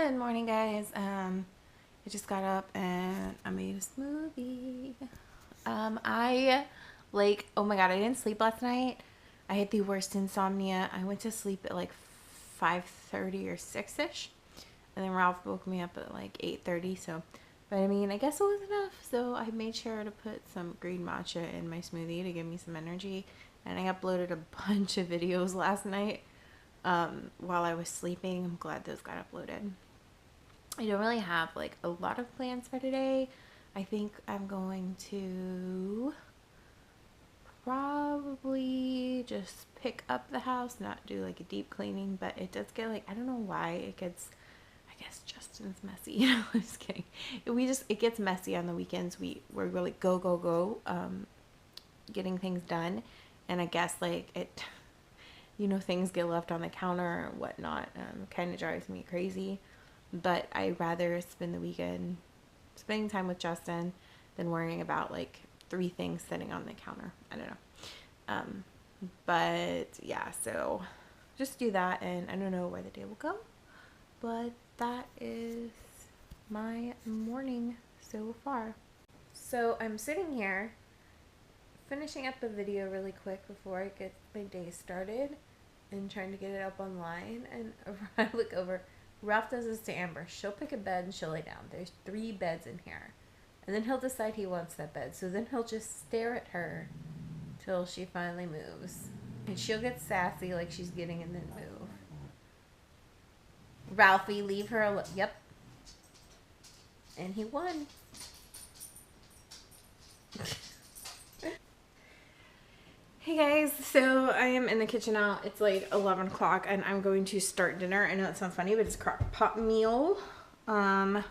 Good morning, guys. I just got up and I made a smoothie. Oh my god, I didn't sleep last night. I had the worst insomnia. I went to sleep at like 5:30 or 6ish, and then Ralph woke me up at like 8:30. But I mean, I guess it was enough. So I made sure to put some green matcha in my smoothie to give me some energy. And I uploaded a bunch of videos last night while I was sleeping. I'm glad those got uploaded. I don't really have like a lot of plans for today. I think I'm going to probably just pick up the house, not do like a deep cleaning, but it does get like, I don't know why it gets, I guess Justin's messy. I'm just kidding. It gets messy on the weekends. We're really go, getting things done. And I guess like things get left on the counter or whatnot. Kind of drives me crazy. But I'd rather spend the weekend spending time with Justin than worrying about like 3 things sitting on the counter. I don't know. But yeah, so just do that, and I don't know where the day will go. But that is my morning so far. So I'm sitting here finishing up a video really quick before I get my day started and trying to get it up online. And I look over. Ralph does this to Amber. She'll pick a bed and she'll lay down. There's 3 beds in here. And then he'll decide he wants that bed. So then he'll just stare at her till she finally moves. And she'll get sassy like she's getting and then move. Ralphie, leave her alone. Yep. And he won. Hey guys, so I am in the kitchen now. It's like 11 o'clock and I'm going to start dinner. I know it sounds funny, but it's a crock pot meal. It's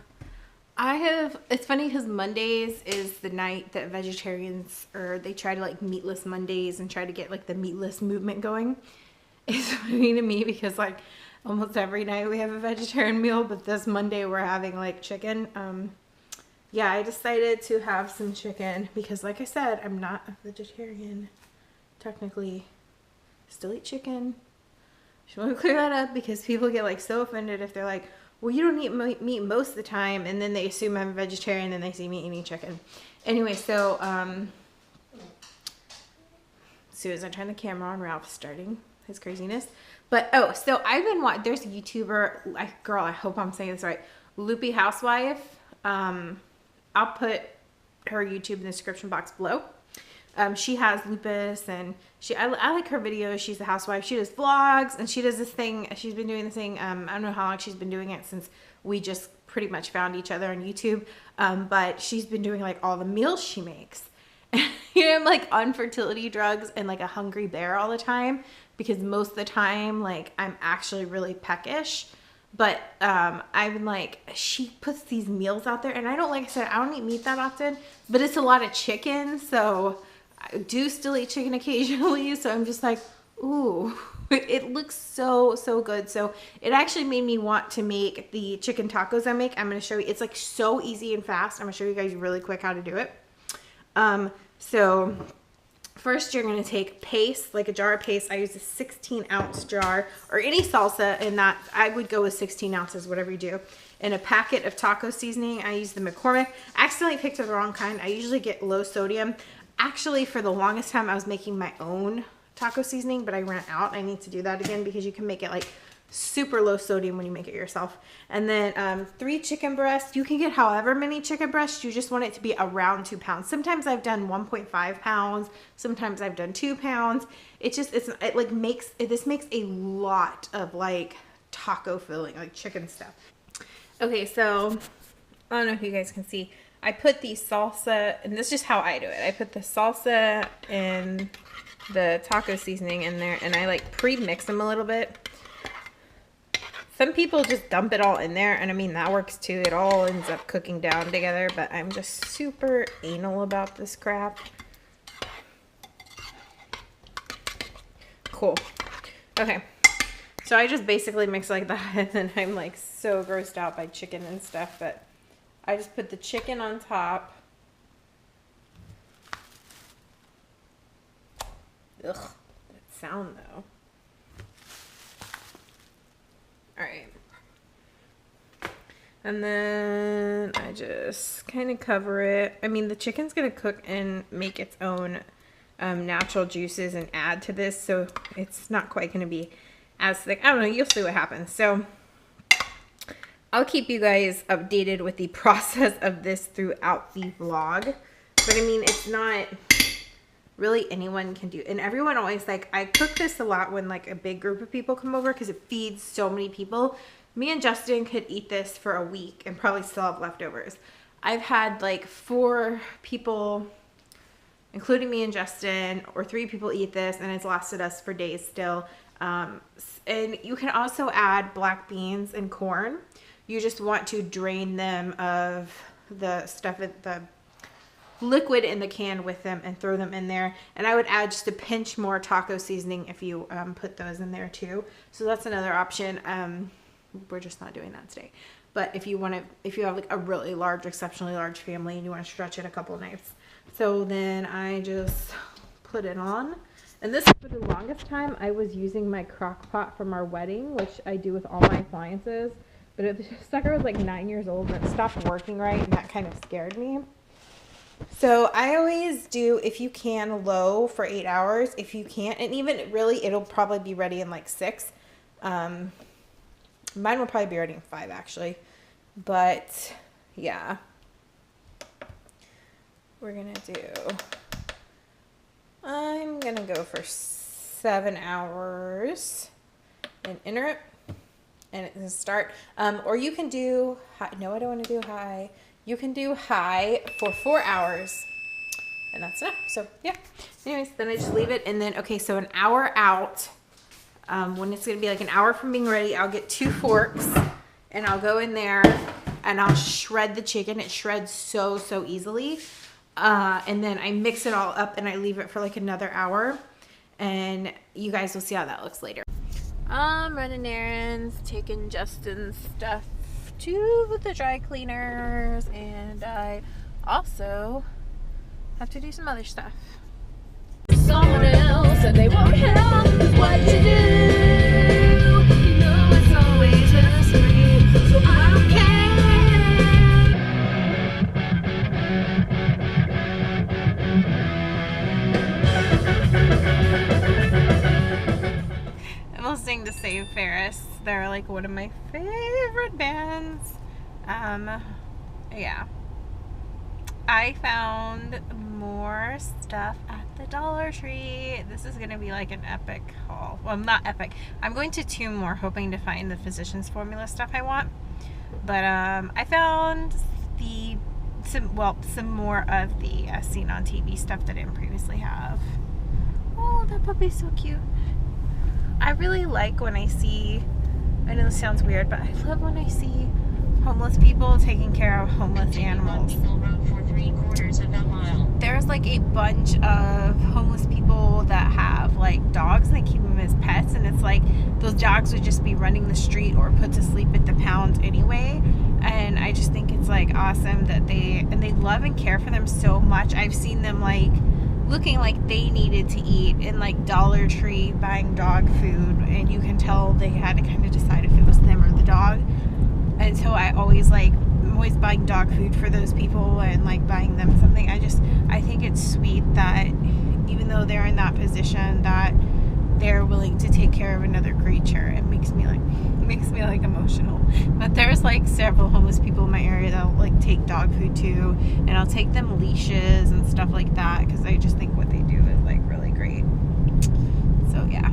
funny because Mondays is the night that vegetarians, or they try to like meatless Mondays and try to get like the meatless movement going. It's funny to me because like almost every night we have a vegetarian meal, but this Monday we're having like chicken. Yeah, I decided to have some chicken because like I said, I'm not a vegetarian. Technically, still eat chicken. Just want to clear that up because people get like so offended if they're like, well, you don't eat meat most of the time, and then they assume I'm a vegetarian and they see me eating chicken. Anyway, so as soon as I turn the camera on, Ralph's starting his craziness. But so I've been watching. There's a YouTuber, girl, I hope I'm saying this right, LupieHousewife. I'll put her YouTube in the description box below. She has lupus, and I like her videos. She's a housewife. She does vlogs, and she does this thing. She's been doing this thing. I don't know how long she's been doing it, since we just pretty much found each other on YouTube. But she's been doing like all the meals she makes. I'm like on fertility drugs and like a hungry bear all the time, because most of the time like I'm actually really peckish. But I've been like, she puts these meals out there, and I don't, like I said, I don't eat meat that often, but it's a lot of chicken, so I do still eat chicken occasionally. So I'm just like, ooh, it looks so good. So it actually made me want to make the chicken tacos I make. I'm going to show you. It's like so easy and fast. I'm going to show you guys really quick how to do it. So first you're going to take paste, like a jar of paste. I use a 16-ounce jar, or any salsa, and that I would go with 16 ounces, whatever you do. And a packet of taco seasoning. I use the McCormick. I accidentally picked the wrong kind. I usually get low sodium. Actually, for the longest time, I was making my own taco seasoning, but I ran out. I need to do that again because you can make it like super low sodium when you make it yourself. And then 3 chicken breasts. You can get however many chicken breasts. You just want it to be around 2 pounds. Sometimes I've done 1.5 pounds. Sometimes I've done 2 pounds. This makes a lot of like taco filling, like chicken stuff. Okay, so I don't know if you guys can see. I put the salsa, and this is just how I do it. I put the salsa and the taco seasoning in there, and I like pre-mix them a little bit. Some people just dump it all in there, and I mean, that works too. It all ends up cooking down together, but I'm just super anal about this crap. Cool. Okay. So I just basically mix like that, and then I'm like so grossed out by chicken and stuff, but I just put the chicken on top. Ugh, that sound though. All right. And then I just kind of cover it. I mean, the chicken's going to cook and make its own natural juices and add to this. So it's not quite going to be as thick. I don't know. You'll see what happens. So I'll keep you guys updated with the process of this throughout the vlog. But I mean, it's not really anyone can do. And everyone always like, I cook this a lot when like a big group of people come over because it feeds so many people. Me and Justin could eat this for a week and probably still have leftovers. I've had like 4 people, including me and Justin, or 3 people eat this, and it's lasted us for days still. And you can also add black beans and corn. You just want to drain them of the stuff, the liquid in the can with them, and throw them in there. And I would add just a pinch more taco seasoning if you put those in there too. So that's another option. We're just not doing that today. But if you want to, if you have like a really large, exceptionally large family and you want to stretch it a couple nights. So then I just put it on. And this, for the longest time, I was using my crock pot from our wedding, which I do with all my appliances. But the sucker was like 9 years old and it stopped working right, and that kind of scared me. So I always do, if you can, low for 8 hours. If you can't, and even really, it'll probably be ready in like 6. Mine will probably be ready in 5 actually. But yeah, we're gonna do, I'm gonna go for 7 hours and enter it, and it's gonna start. Or you can do high. No, I don't want to do high. You can do high for 4 hours, and that's enough. So yeah, anyways, then I just leave it. And then, okay, so an hour out, when it's gonna be like an hour from being ready, I'll get 2 forks and I'll go in there and I'll shred the chicken. It shreds so easily. And then I mix it all up and I leave it for like another hour, and you guys will see how that looks later. I'm running errands, taking Justin's stuff to the dry cleaners, and I also have to do some other stuff. Someone else and they won't help with what you do. You know it's always best for you, so I don't care. I'm listening to Save Ferris. They're like one of my favorite bands. Yeah. I found more stuff at the Dollar Tree. This is going to be like an epic haul. Well, not epic. I'm going to 2 more, hoping to find the Physicians Formula stuff I want. But I found some more of the seen on TV stuff that I didn't previously have. Oh, that puppy's so cute. I really like when I see, I know this sounds weird, but I love when I see homeless people taking care of homeless animals. There's like a bunch of homeless people that have like dogs and they keep them as pets, and it's like those dogs would just be running the street or put to sleep at the pound anyway. And I just think it's like awesome that they love and care for them so much. I've seen them like looking like they needed to eat in like Dollar Tree buying dog food, and you can tell they had to kind of decide if it was them or the dog. And so I'm always buying dog food for those people and like buying them something. I think it's sweet that even though they're in that position, that they're willing to take care of another creature. It makes me like emotional. But there's like several homeless people in my area that'll like take dog food too, and I'll take them leashes and stuff like that, because I just think what they do is like really great. So yeah,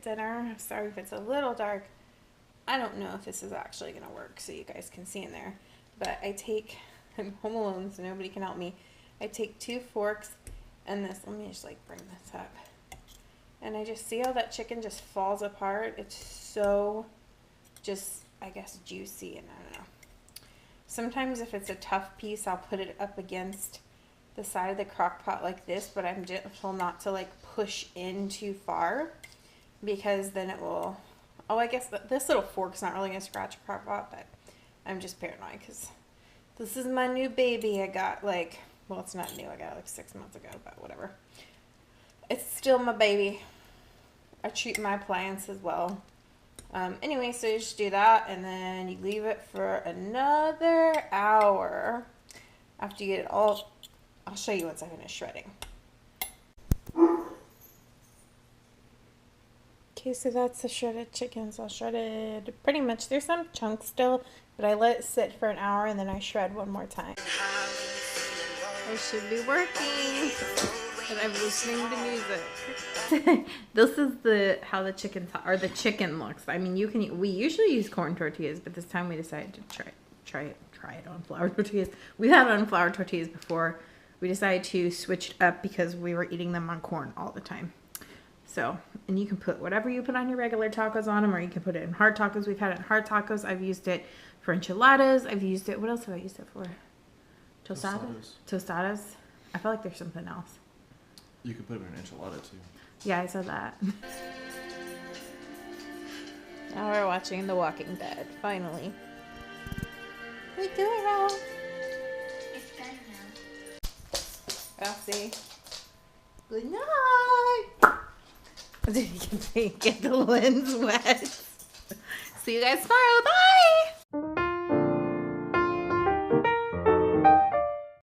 dinner. Sorry if it's a little dark. I don't know if this is actually gonna work so you guys can see in there, but I'm home alone so nobody can help me. I take 2 forks and this, let me just like bring this up, and I just see how that chicken just falls apart. It's so just, I guess, juicy, and I don't know. Sometimes if it's a tough piece, I'll put it up against the side of the crock pot like this, but I'm gentle not to like push in too far, because then it will, oh, I guess this little fork's not really going to scratch a crock pot, but I'm just paranoid because this is my new baby. I got like, well, it's not new. I got it like 6 months ago, but whatever. It's still my baby. I treat my appliances well. Anyway, so you just do that, and then you leave it for another hour. After you get it all, I'll show you once I finish shredding. Okay, so that's the shredded chickens all shredded. Pretty much, there's some chunks still, but I let it sit for an hour, and then I shred one more time. It should be working, and I'm listening to music. This is how the chicken looks. I mean, we usually use corn tortillas, but this time we decided to try it on flour tortillas. We've had it on flour tortillas before. We decided to switch it up because we were eating them on corn all the time. So, and you can put whatever you put on your regular tacos on them, or you can put it in hard tacos. We've had it in hard tacos. I've used it for enchiladas. I've used it, what else have I used it for? Tostadas. I feel like there's something else. You could put it in an enchilada too. Yeah, I said that. Now we're watching The Walking Dead, finally. We do it all. It's done now. Elsie. Good night. You can get the lens wet. See you guys tomorrow. Bye.